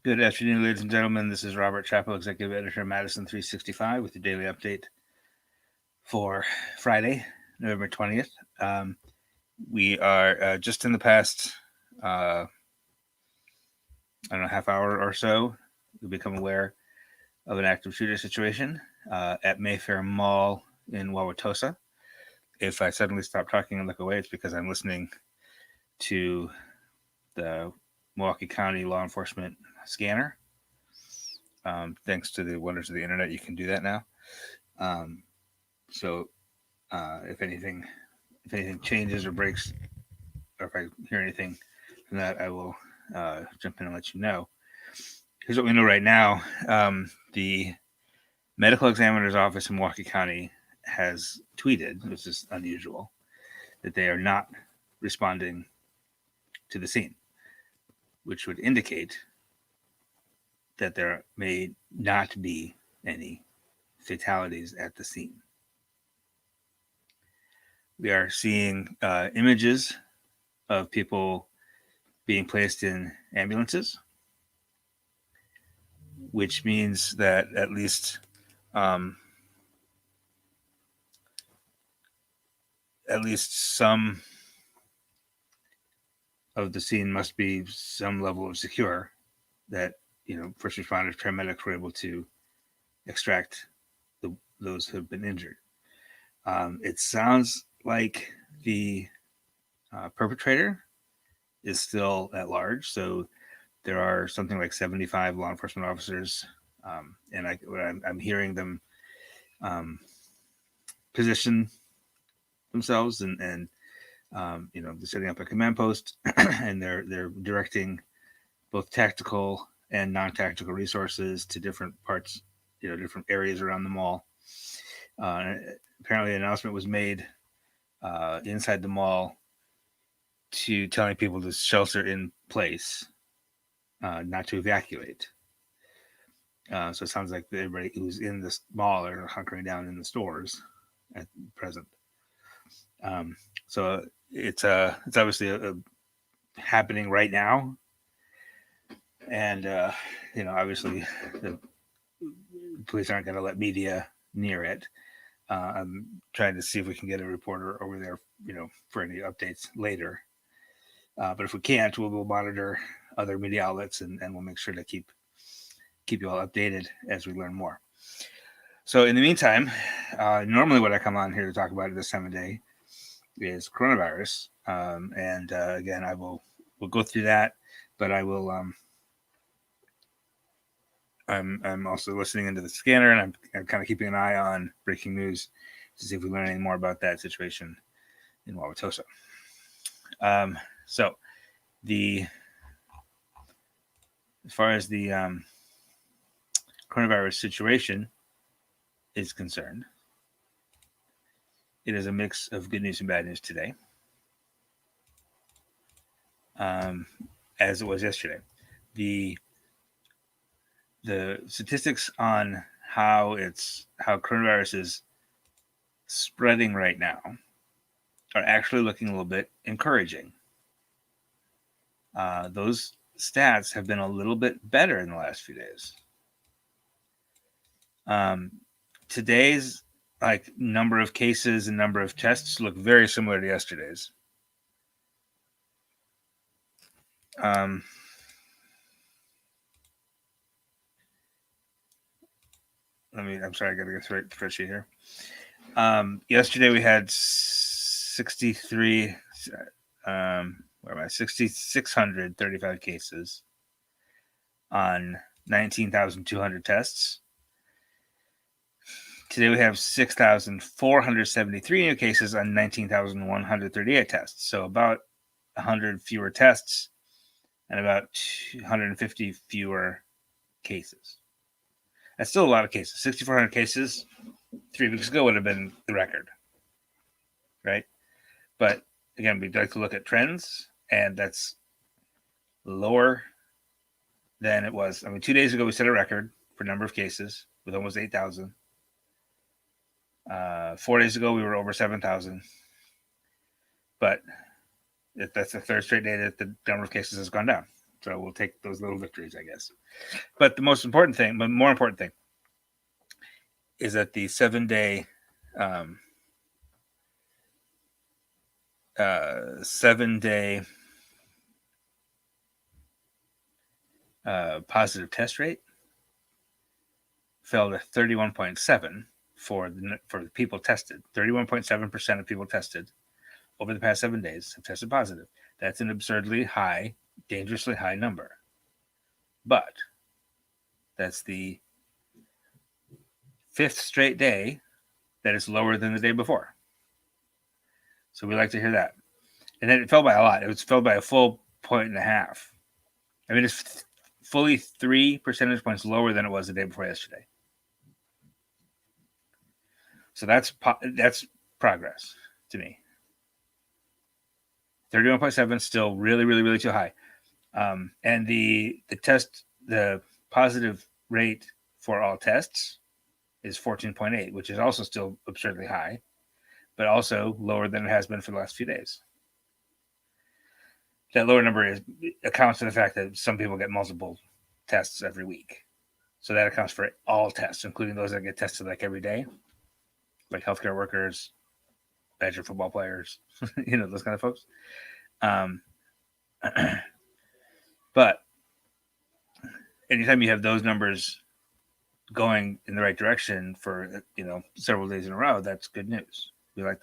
Good afternoon, ladies and gentlemen. This is Robert Chappell, Executive Editor of Madison365, with your daily update for Friday, November 20th. We are just in the past, half hour or so, we've become aware of an active shooter situation at Mayfair Mall in Wauwatosa. If I suddenly stop talking and look away, it's because I'm listening to the Milwaukee County law enforcement scanner. Thanks to the wonders of the internet, you can do that now. Um, so if anything changes or breaks, or if I hear anything from that, I will jump in and let you know. Here's what we know right now. The medical examiner's office in Milwaukee County has tweeted, which is unusual, that they are not responding to the scene, which would indicate that there may not be any fatalities at the scene. We are seeing images of people being placed in ambulances, which means that um, at least some of the scene must be some level of secure, that first responders, paramedics were able to extract those who have been injured. It sounds like the perpetrator is still at large, so there are something like 75 law enforcement officers, and I'm hearing them um, position themselves and they're setting up a command post and they're directing both tactical and non-tactical resources to different parts, different areas around the mall. Uh, Apparently, an announcement was made inside the mall to telling people to shelter in place, not to evacuate. So it sounds like everybody who's in this mall are hunkering down in the stores at present. Um, so it's obviously happening right now, and obviously the police aren't going to let media near it. I'm trying to see if we can get a reporter over there, for any updates later. But if we can't, we'll monitor other media outlets and we'll make sure to keep you all updated as we learn more. So in the meantime, normally what I come on here to talk about at this time of day is coronavirus, and again, we'll go through that, but I'm also listening into the scanner, and I'm kind of keeping an eye on breaking news to see if we learn any more about that situation in Wauwatosa. So the as far as the coronavirus situation is concerned, it is a mix of good news and bad news today, um, as it was yesterday. The the statistics on how coronavirus is spreading right now are actually looking a little bit encouraging. Those stats have been a little bit better in the last few days. Today's number of cases and number of tests look very similar to yesterday's. I'm sorry, I got to get the right spreadsheet here. Yesterday we had 63. Where am I? 6,635 cases on 19,200 tests. Today we have 6,473 new cases on 19,138 tests. So about 100 fewer tests and about 150 fewer cases. That's still a lot of cases. 6,400 cases 3 weeks ago would have been the record, right? But again, we'd like to look at trends, and that's lower than it was. 2 days ago we set a record for number of cases with almost 8,000. 4 days ago we were over 7,000. But that's the third straight day that the number of cases has gone down. So we'll take those little victories, I guess. But the more important thing is that the 7-day positive test rate fell to 31.7 for the people tested. 31.7% of people tested over the past 7 days have tested positive. That's an absurdly high, dangerously high number. But that's the 5th straight day that is lower than the day before. So we like to hear that. And then it fell by a lot. It fell by a full 1.5. I mean, it's fully 3 percentage points lower than it was the day before yesterday. So that's progress to me. 31.7 still really, really, really too high. And the positive rate for all tests is 14.8, which is also still absurdly high, but also lower than it has been for the last few days. That lower number accounts for the fact that some people get multiple tests every week. So that accounts for all tests, including those that get tested like every day, like healthcare workers, Badger football players, those kind of folks. But anytime you have those numbers going in the right direction for several days in a row, that's good news. We like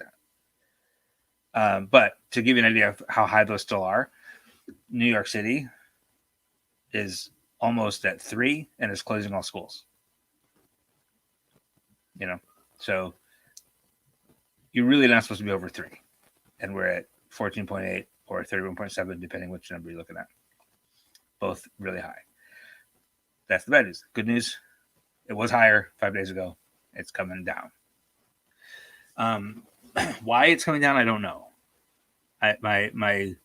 that. But to give you an idea of how high those still are, New York City is almost at 3 and is closing all schools. So you're really not supposed to be over 3, and we're at 14.8 or 31.7, depending which number you're looking at. Both really high. That's the bad news. Good news, it was higher 5 days ago. It's coming down. Why it's coming down, I don't know. My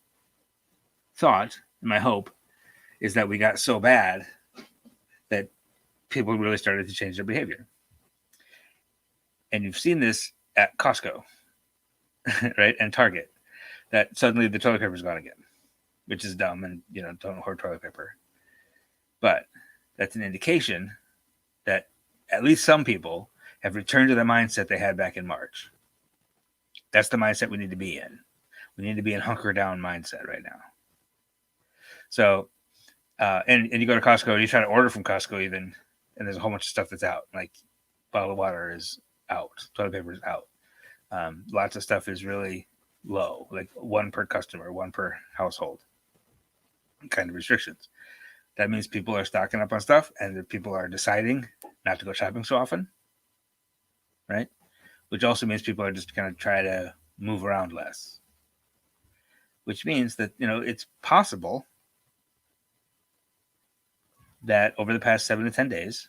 thought and my hope is that we got so bad that people really started to change their behavior. And you've seen this at Costco, right? And Target, that suddenly the toilet paper is gone again, which is dumb, and don't hoard toilet paper. But that's an indication that at least some people have returned to the mindset they had back in March. That's the mindset we need to be in. We need to be in hunker down mindset right now. So, and you go to Costco and you try to order from Costco even, and there's a whole bunch of stuff that's out. Like bottled water is out, toilet paper is out. Lots of stuff is really low, like 1 per customer, 1 per household kind of restrictions. That means people are stocking up on stuff, and the people are deciding not to go shopping so often, right? Which also means people are just going to try to move around less, which means that, it's possible that over the past 7 to 10 days,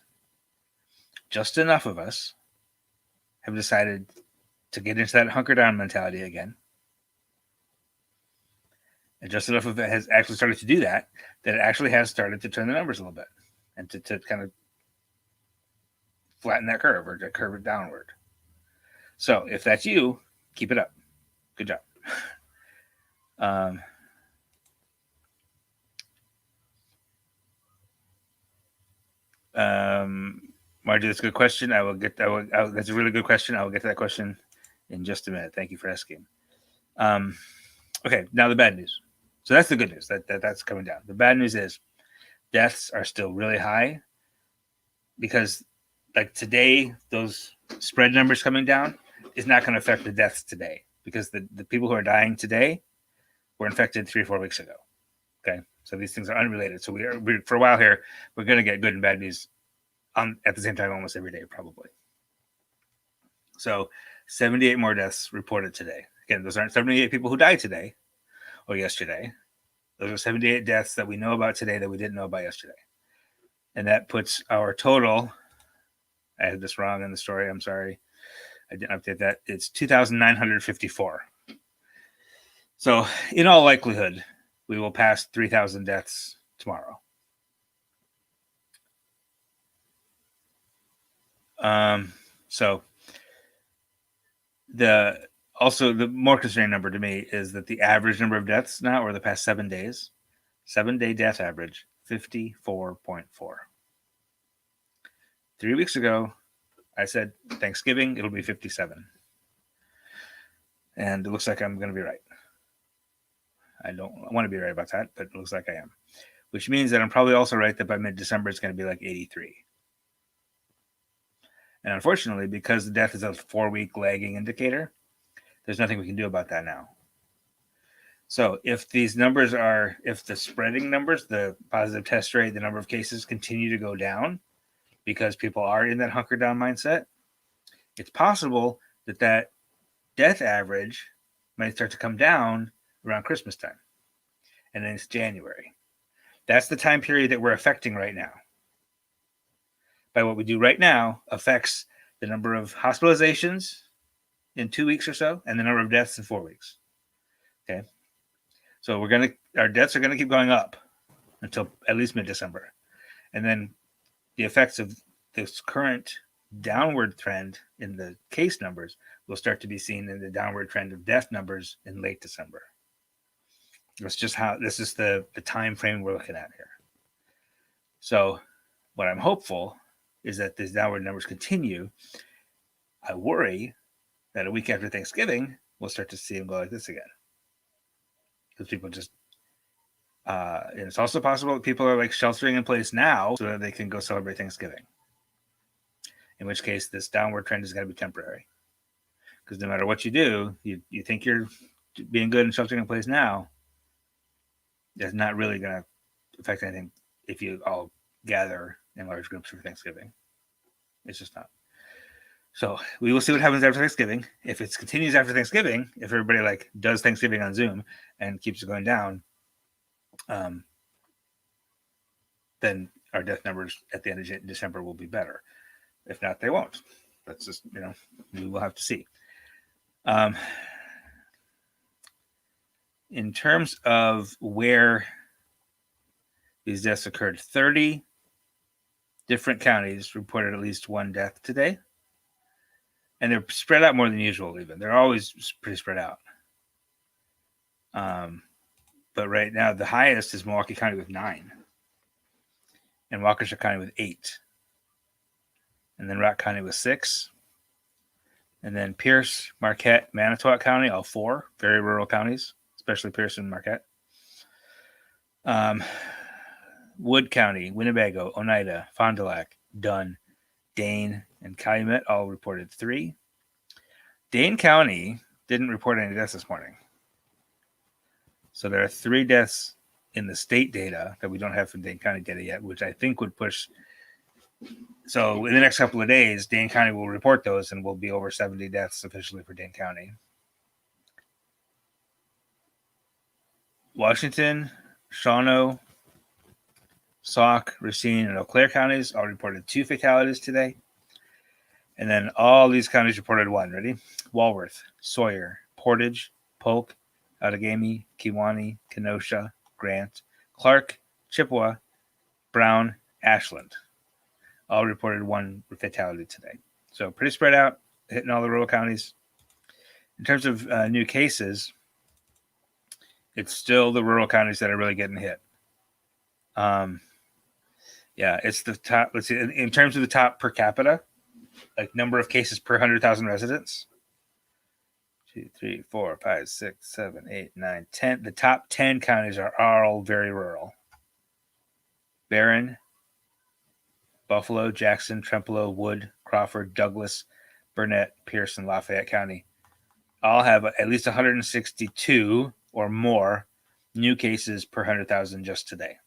just enough of us have decided to get into that hunker down mentality again. And just enough of it has actually started to do that it actually has started to turn the numbers a little bit and to kind of flatten that curve or to curve it downward. So if that's you, keep it up. Good job. Margie, that's a good question. That's a really good question. I will get to that question in just a minute. Thank you for asking. Okay, now the bad news. So that's the good news. That's coming down. The bad news is deaths are still really high because, like today, those spread numbers coming down is not going to affect the deaths today because the people who are dying today were infected 3 or 4 weeks ago. Okay, so these things are unrelated. So we for a while here, we're going to get good and bad news at the same time almost every day, probably. So 78 more deaths reported today. Again, those aren't 78 people who died today or yesterday. Those are 78 deaths that we know about today that we didn't know about yesterday. And that puts our total, I had this wrong in the story, I'm sorry. I didn't update that. It's 2,954. So in all likelihood, we will pass 3,000 deaths tomorrow. So the more concerning number to me is that the average number of deaths now over the past 7 days 7-day death average, 54.4. 3 weeks ago, I said Thanksgiving, it'll be 57. And it looks like I'm going to be right. I don't want to be right about that, but it looks like I am. Which means that I'm probably also right that by mid-December, it's going to be like 83. And unfortunately, because the death is a 4-week lagging indicator, there's nothing we can do about that now. So if these numbers are, if the spreading numbers, the positive test rate, the number of cases continue to go down because people are in that hunker down mindset, it's possible that that death average might start to come down around Christmas time. And then it's January. That's the time period that we're affecting right now. By what we do right now affects the number of hospitalizations in 2 weeks or so and the number of deaths in 4 weeks. Okay. So our deaths are going to keep going up until at least mid-December. And then the effects of this current downward trend in the case numbers will start to be seen in the downward trend of death numbers in late December. That's just how this is the time frame we're looking at here. So what I'm hopeful is that these downward numbers continue. I worry that a week after Thanksgiving, we'll start to see them go like this again. Because people just, and it's also possible that people are like sheltering in place now so that they can go celebrate Thanksgiving. In which case, this downward trend is going to be temporary. Because no matter what you do, you think you're being good and sheltering in place now, that's not really going to affect anything if you all gather in large groups for Thanksgiving. It's just not. So we will see what happens after Thanksgiving. If it continues after Thanksgiving, if everybody like does Thanksgiving on Zoom and keeps it going down, then our death numbers at the end of December will be better. If not, they won't. That's just, we will have to see. In terms of where these deaths occurred, 30 different counties reported at least one death today. And they're spread out more than usual, even. They're always pretty spread out. But right now, the highest is Milwaukee County with 9. And Waukesha County with 8. And then Rock County with 6. And then Pierce, Marquette, Manitowoc County, all 4. Very rural counties, especially Pierce and Marquette. Wood County, Winnebago, Oneida, Fond du Lac, Dunn, Dane, and Calumet all reported 3. Dane County didn't report any deaths this morning. So there are 3 deaths in the state data that we don't have from Dane County data yet, which I think would push. So in the next couple of days, Dane County will report those and will be over 70 deaths officially for Dane County. Washington, Shawano, Sauk, Racine, and Eau Claire counties all reported 2 fatalities today. And then all these counties reported 1. Ready? Walworth, Sawyer, Portage, Polk, Outagamie, Kewaunee, Kenosha, Grant, Clark, Chippewa, Brown, Ashland. All reported 1 fatality today. So pretty spread out, hitting all the rural counties. In terms of new cases, it's still the rural counties that are really getting hit. It's the top. Let's see. In terms of the top per capita, like number of cases per 100,000 residents. 2, 3, 4, 5, 6, 7, 8, 9, 10. The top 10 counties are all very rural. Barron, Buffalo, Jackson, Trempealeau, Wood, Crawford, Douglas, Burnett, Pierce, and Lafayette County all have at least 162 or more new cases per 100,000 just today.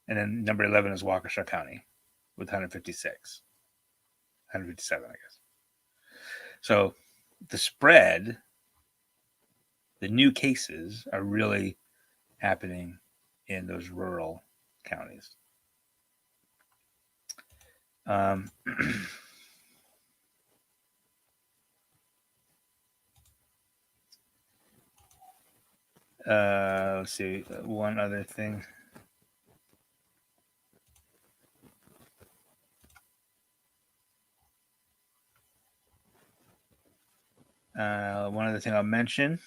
And then number 11 is Waukesha County with 156. 157, I guess. So the spread, the new cases are really happening in those rural counties. Let's see, one other thing. One other thing I'll mention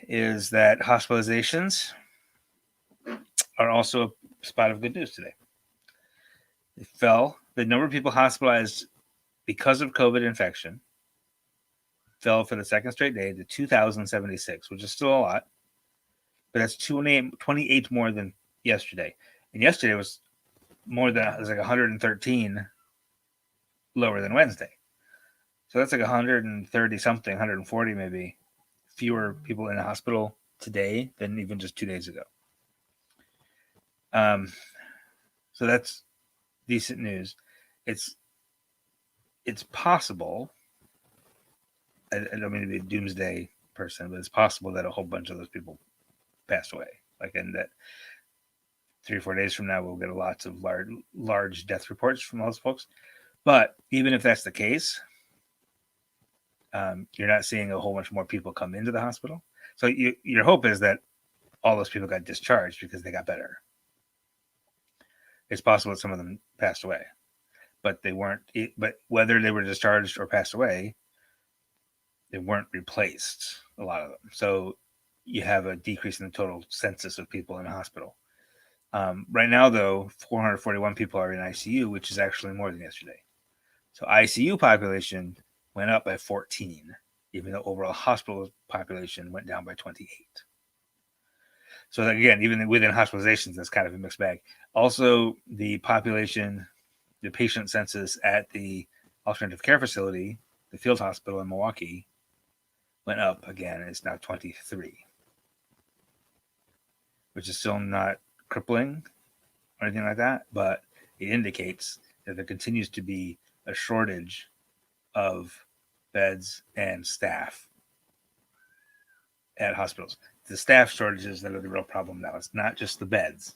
is that hospitalizations are also a spot of good news today. It fell. The number of people hospitalized because of COVID infection fell for the second straight day to 2,076, which is still a lot, but that's 28 more than yesterday. And yesterday was more than, it was like 113 lower than Wednesday. So that's like 130 something, 140 maybe fewer people in the hospital today than even just 2 days ago. So that's decent news. It's possible. I don't mean to be a doomsday person, but it's possible that a whole bunch of those people passed away. Like, in that 3 or 4 days from now, we'll get lots of large death reports from those folks. But even if that's the case, you're not seeing a whole bunch more people come into the hospital. So your hope is that all those people got discharged because they got better. It's possible that some of them passed away, but they weren't. But whether they were discharged or passed away, they weren't replaced, a lot of them. So you have a decrease in the total census of people in the hospital. Right now, though, 441 people are in ICU, which is actually more than yesterday. So ICU population went up by 14, even though overall hospital population went down by 28. So again, even within hospitalizations, that's kind of a mixed bag. Also, the population, the patient census at the alternative care facility, the field hospital in Milwaukee, went up again. It's now 23, which is still not crippling or anything like that, but it indicates that there continues to be a shortage of beds and staff at hospitals. The staff shortages that are the real problem now. It's not just the beds.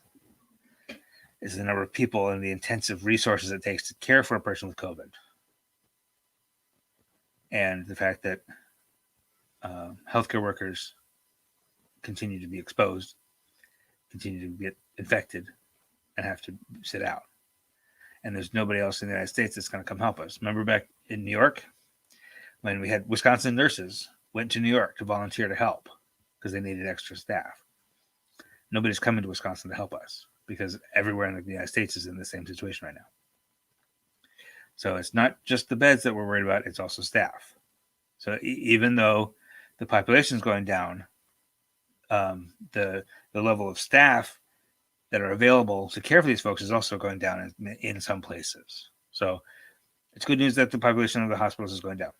It's the number of people and the intensive resources it takes to care for a person with COVID. And the fact that healthcare workers continue to be exposed, continue to get infected, and have to sit out. And there's nobody else in the United States that's going to come help us. Remember back in New York, when we had Wisconsin nurses went to New York to volunteer to help because they needed extra staff. Nobody's coming to Wisconsin to help us because everywhere in the United States is in the same situation right now. So it's not just the beds that we're worried about, it's also staff. So even though the population is going down, the level of staff that are available to care for these folks is also going down in some places. So it's good news that the population of the hospitals is going down.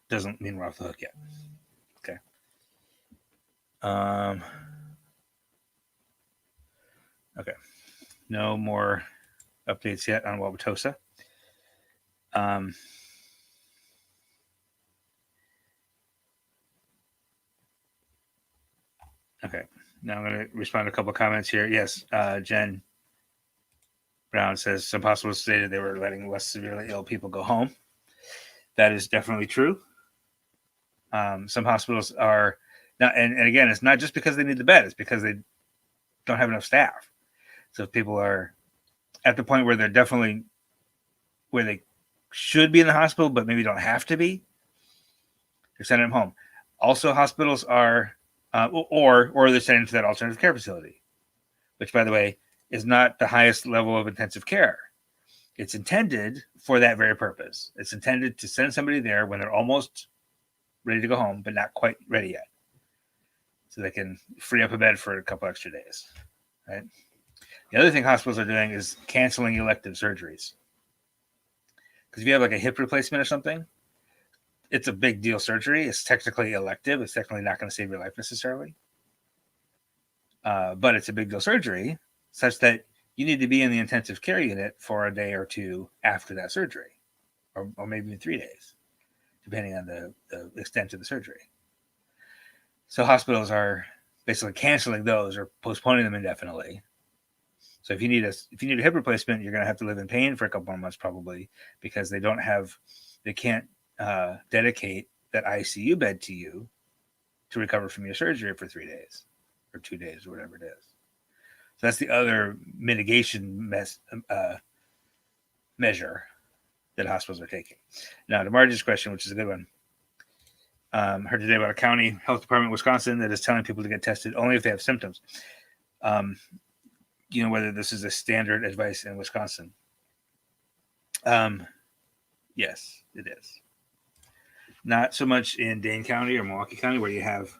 Doesn't mean we're off the hook yet. Okay. Okay. No more updates yet on Wauwatosa. Okay. Now I'm going to respond to a couple of comments here. Yes, Jen Brown says some hospitals stated they were letting less severely ill people go home. That is definitely true. Some hospitals are now, and again, it's not just because they need the bed; it's because they don't have enough staff. So if people are at the point where they're definitely where they should be in the hospital, but maybe don't have to be, they're sending them home. Also, hospitals are, or they're sending them to that alternative care facility, which, by the way, is not the highest level of intensive care. It's intended for that very purpose. It's intended to send somebody there when they're almost ready to go home, but not quite ready yet. So they can free up a bed for a couple extra days, right? The other thing hospitals are doing is canceling elective surgeries. Because if you have like a hip replacement or something, it's a big deal surgery. It's technically elective. It's technically not going to save your life necessarily. But it's a big deal surgery such that you need to be in the intensive care unit for a day or two after that surgery, or maybe even 3 days, depending on the extent of the surgery. So hospitals are basically canceling those or postponing them indefinitely. So if you need a hip replacement, you're going to have to live in pain for a couple of months probably, because they can't dedicate that ICU bed to you to recover from your surgery for 3 days or 2 days or whatever it is. So that's the other mitigation measure that hospitals are taking. Now, to Marge's question, which is a good one. Heard today about a county health department in Wisconsin that is telling people to get tested only if they have symptoms. Whether this is a standard advice in Wisconsin. Yes, it is. Not so much in Dane County or Milwaukee County, where you have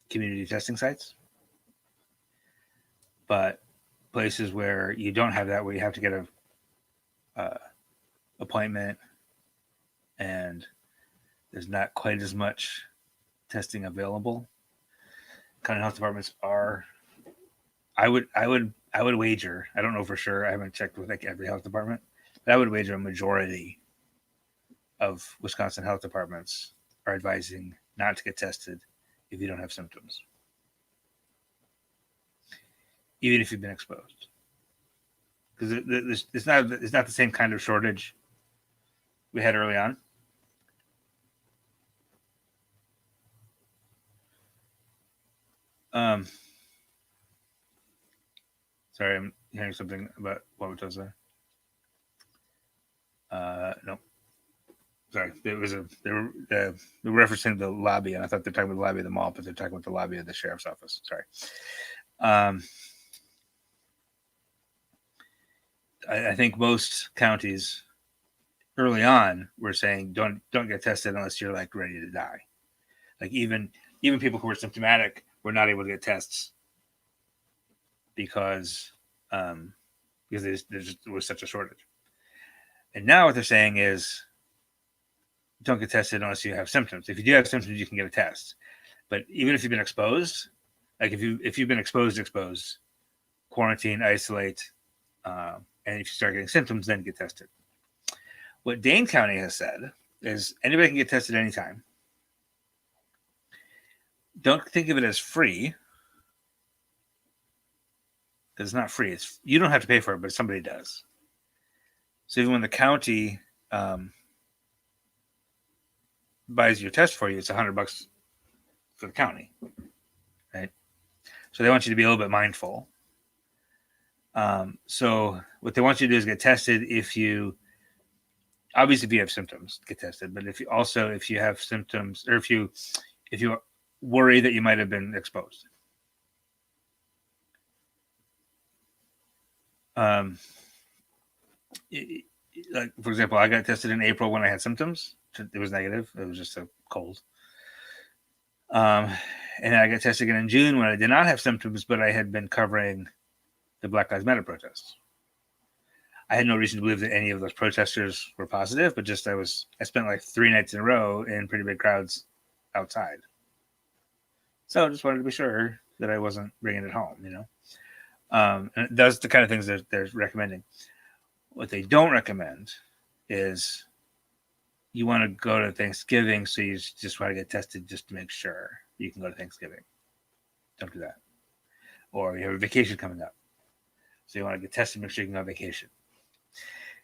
community testing sites, but places where you don't have that, where you have to get a appointment, and there's not quite as much testing available. County health departments are. I would wager. I don't know for sure. I haven't checked with like every health department, but I would wager a majority of Wisconsin health departments are advising not to get tested if you don't have symptoms, even if you've been exposed, because it's not the same kind of shortage we had early on. Sorry, I'm hearing something about Wauwatosa. No. Sorry, they were referencing the lobby, and I thought they're talking about the lobby of the mall, but they're talking about the lobby of the sheriff's office. Sorry. I think most counties early on were saying don't get tested unless you're like ready to die. Like even people who were symptomatic were not able to get tests because there was such a shortage. And now what they're saying is don't get tested unless you have symptoms. If you do have symptoms, you can get a test. But even if you've been exposed, like if you've been exposed, quarantine, isolate, and if you start getting symptoms, then get tested. What Dane County has said is anybody can get tested anytime. Don't think of it as free, because it's not free. You don't have to pay for it, but somebody does. So even when the county buys your test for you, it's $100 for the county, right? So they want you to be a little bit mindful. So what they want you to do is get tested if you have symptoms, get tested. But if you have symptoms, or if you worry that you might have been exposed. Like for example, I got tested in April when I had symptoms. It was negative. It was just a cold. And I got tested again in June when I did not have symptoms, but I had been covering the Black Lives Matter protests. I had no reason to believe that any of those protesters were positive, but just I spent like 3 nights in a row in pretty big crowds outside. So I just wanted to be sure that I wasn't bringing it home, and that's the kind of things that they're recommending. What they don't recommend is you want to go to Thanksgiving, so you just want to get tested just to make sure you can go to Thanksgiving. Don't do that. Or you have a vacation coming up, so you want to get tested, make sure you can go on vacation.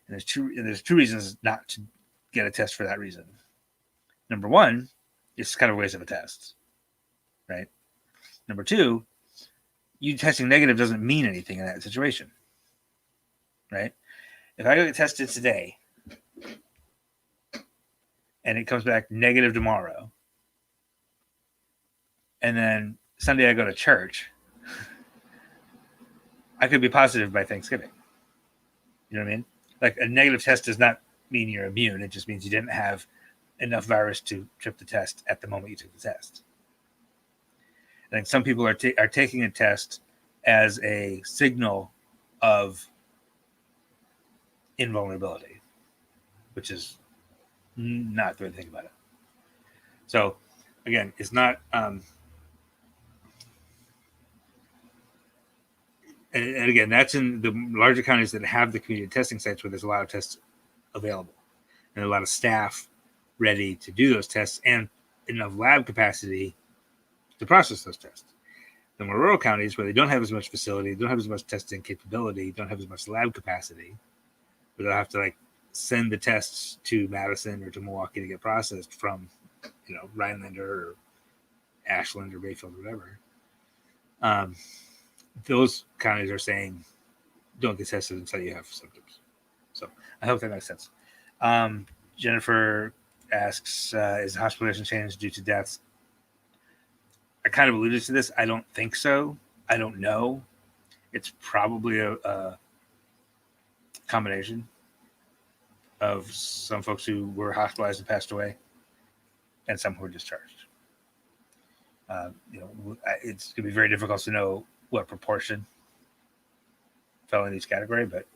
And there's two reasons not to get a test for that reason. Number one, it's kind of a waste of a test, right? Number two, you testing negative doesn't mean anything in that situation, right? If I go get tested today and it comes back negative tomorrow, and then Sunday I go to church, I could be positive by Thanksgiving. You know what I mean? Like a negative test does not mean you're immune. It just means you didn't have enough virus to trip the test at the moment you took the test. I think some people are taking a test as a signal of invulnerability, which is not the way to think about it. So, again, it's not. And again, that's in the larger counties that have the community testing sites where there's a lot of tests available and a lot of staff ready to do those tests and enough lab capacity to process those tests. The more rural counties where they don't have as much facility, don't have as much testing capability, don't have as much lab capacity, but they'll have to send the tests to Madison or to Milwaukee to get processed from, Rhinelander or Ashland or Bayfield or whatever. Those counties are saying don't get tested until you have symptoms. So I hope that makes sense. Jennifer asks, is the hospitalization change due to deaths? I kind of alluded to this. I don't think so. I don't know. It's probably a combination of some folks who were hospitalized and passed away, and some who were discharged. It's going to be very difficult to know what proportion fell in each category, but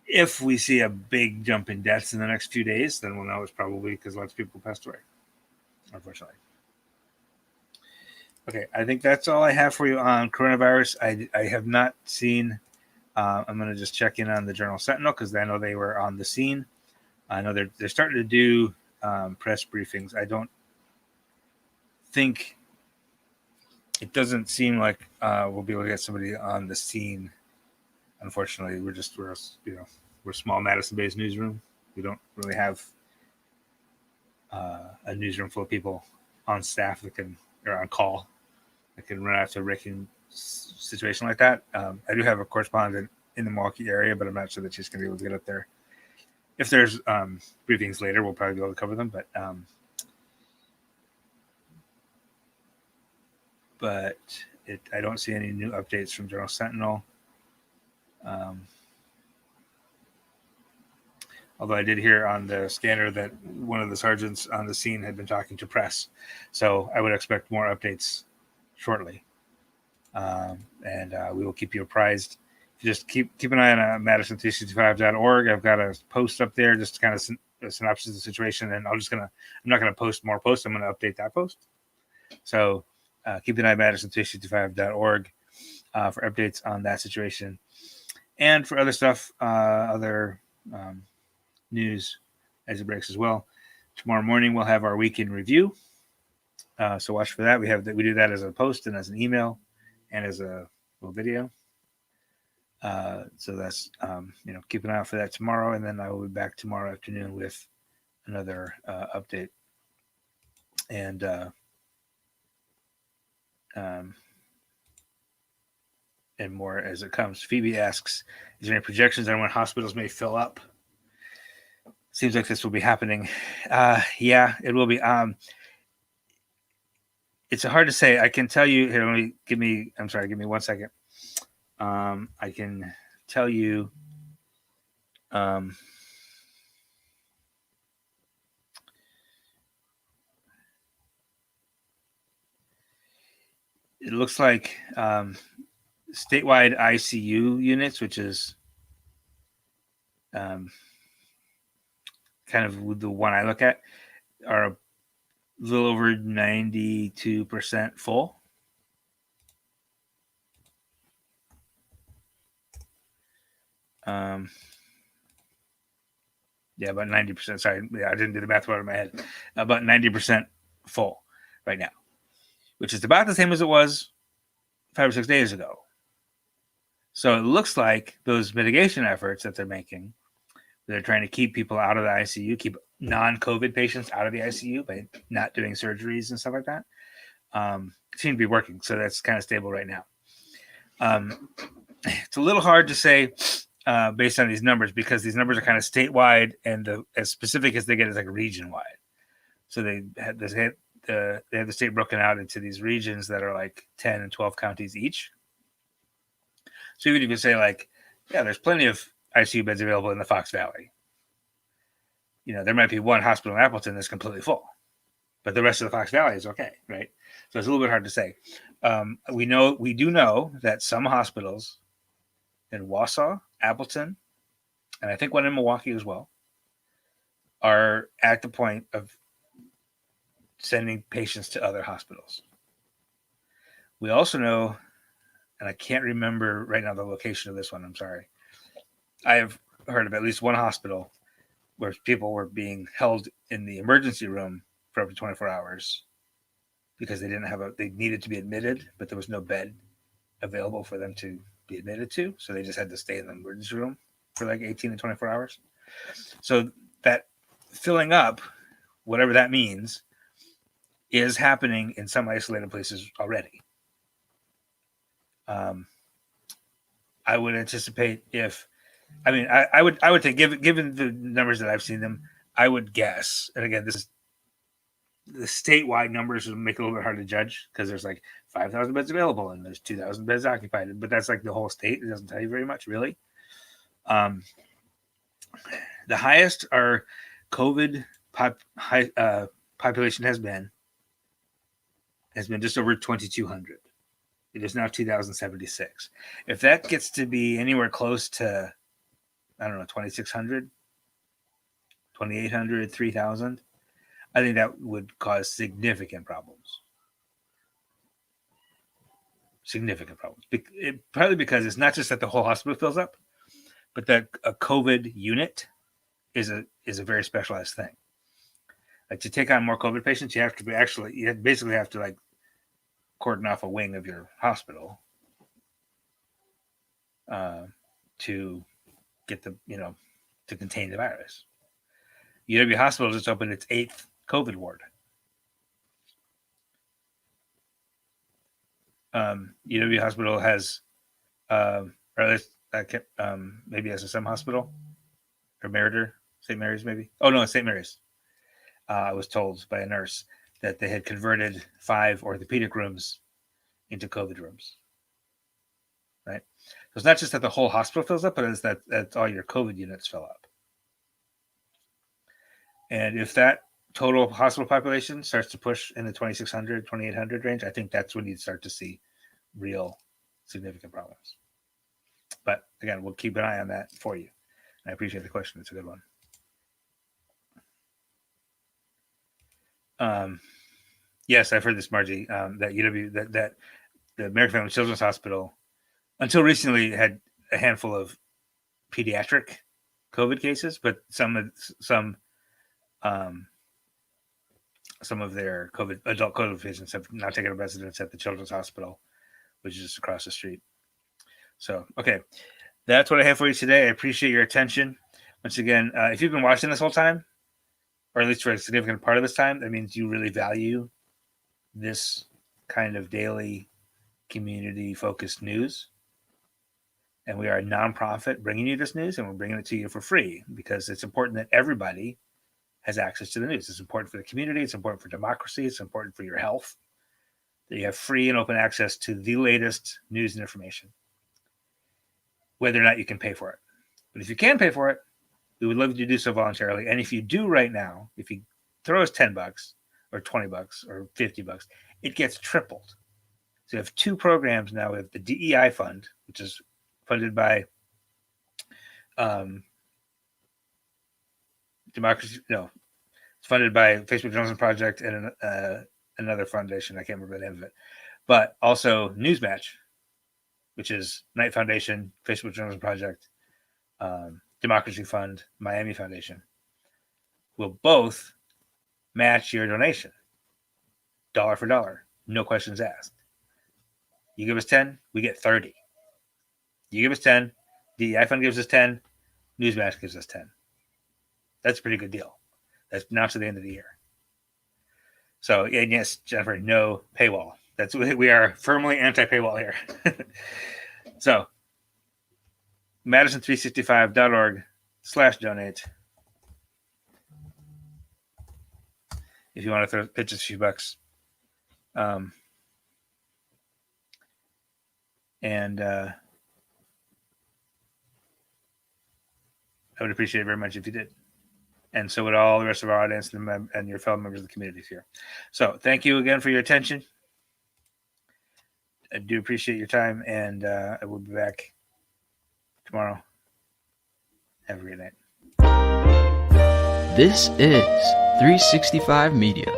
if we see a big jump in deaths in the next few days, then we'll know it's probably because lots of people passed away, unfortunately. Okay, I think that's all I have for you on coronavirus. I have not seen. I'm going to just check in on the Journal Sentinel because I know they were on the scene. I know they're starting to do press briefings. I don't think it doesn't seem like we'll be able to get somebody on the scene. Unfortunately, we're a small Madison-based newsroom. We don't really have a newsroom full of people on staff or on call that can run after a wrecking situation like that. I do have a correspondent in the Milwaukee area, but I'm not sure that she's going to be able to get up there. If there's briefings later, we'll probably be able to cover them. But I don't see any new updates from Journal Sentinel. Although I did hear on the scanner that one of the sergeants on the scene had been talking to press. So I would expect more updates shortly. And we will keep you apprised. Just keep an eye on Madison365.org. I've got a post up there, just kind of a synopsis of the situation. And I'm not going to post more posts. I'm going to update that post. So keep an eye on Madison365.org for updates on that situation. And for other stuff, other news as it breaks as well. Tomorrow morning, we'll have our weekend review. So watch for that. We do that as a post and as an email and as a little video. So that's, keep an eye out for that tomorrow. And then I will be back tomorrow afternoon with another update. And more as it comes. Phoebe asks, is there any projections on when hospitals may fill up? Seems like this will be happening. Yeah, it will be. It's hard to say. I can tell you here. Give me 1 second. I can tell you. It looks like statewide ICU units, which is kind of the one I look at, are a little over 92% full. Yeah, about 90%. Sorry, I didn't do the math out of my head. About 90% full right now, which is about the same as it was 5 or 6 days ago. So it looks like those mitigation efforts that they're making, they're trying to keep people out of the ICU, keep non-COVID patients out of the ICU by not doing surgeries and stuff like that, seem to be working. So that's kind of stable right now. It's a little hard to say based on these numbers because these numbers are kind of statewide, and as specific as they get is like region wide. So they have the state broken out into these regions that are like 10 and 12 counties each. So even if you say there's plenty of ICU beds available in the Fox Valley. There might be one hospital in Appleton that's completely full, but the rest of the Fox Valley is okay, right? So it's a little bit hard to say. We do know that some hospitals in Wausau, Appleton, and I think one in Milwaukee as well, are at the point of sending patients to other hospitals. We also know, and I can't remember right now the location of this one, I'm sorry. I have heard of at least one hospital where people were being held in the emergency room for up to 24 hours because they needed to be admitted, but there was no bed available for them to be admitted to. So they just had to stay in the emergency room for 18 to 24 hours. So that filling up, whatever that means, is happening in some isolated places already. I would anticipate I would think given the numbers that I've seen them, I would guess, and again, this is the statewide numbers would make it a little bit hard to judge because there's like 5,000 beds available and there's 2,000 beds occupied, but that's like the whole state. It doesn't tell you very much, really. The highest our COVID population has been just over 2,200. It is now 2,076. If that gets to be anywhere close to, I don't know, 2,600, 2,800, 3,000, I think that would cause significant problems. Partly because it's not just that the whole hospital fills up, but that a COVID unit is a very specialized thing. Like to take on more COVID patients, you basically have to like cordon off a wing of your hospital to get to contain the virus. UW Hospital just opened its 8th COVID ward. UW Hospital has, or at least maybe SSM Hospital or Meriter, St. Mary's maybe. Oh no, it's St. Mary's. I was told by a nurse that they had converted 5 orthopedic rooms into COVID rooms. Right? So it's not just that the whole hospital fills up, but it's that all your COVID units fill up. And if that total hospital population starts to push in the 2,600, 2,800 range, I think that's when you'd start to see real significant problems. But again, we'll keep an eye on that for you. I appreciate the question. It's a good one. Yes, I've heard this, Margie, that UW, that the American Family Children's Hospital, until recently, had a handful of pediatric COVID cases, but some of their adult COVID patients have now taken up residence at the Children's Hospital, which is just across the street. So, okay, that's what I have for you today. I appreciate your attention. Once again, if you've been watching this whole time, or at least for a significant part of this time, that means you really value this kind of daily community-focused news. And we are a nonprofit bringing you this news, and we're bringing it to you for free because it's important that everybody has access to the news. It's important for the community. It's important for democracy. It's important for your health that you have free and open access to the latest news and information, whether or not you can pay for it. But if you can pay for it, we would love you to do so voluntarily. And if you do right now, if you throw us $10 or $20 or $50, it gets tripled. So we have 2 programs now. We have the DEI Fund, which is funded by it's funded by Facebook Journalism Project and another foundation. I can't remember the name of it. But also Newsmatch, which is Knight Foundation, Facebook Journalism Project, Democracy Fund, Miami Foundation, will both match your donation, dollar for dollar, no questions asked. You give us 10, we get 30. You give us 10, DEI Fund gives us 10, Newsmatch gives us 10. That's a pretty good deal. That's now to the end of the year. So, and yes, Jennifer, no paywall. We are firmly anti-paywall here. So, Madison365.org/donate. If you want to pitch us a few bucks. And I would appreciate it very much if you did. And so would all the rest of our audience and your fellow members of the community here. So thank you again for your attention. I do appreciate your time, and I will be back tomorrow. Have a great night. This is 365 Media.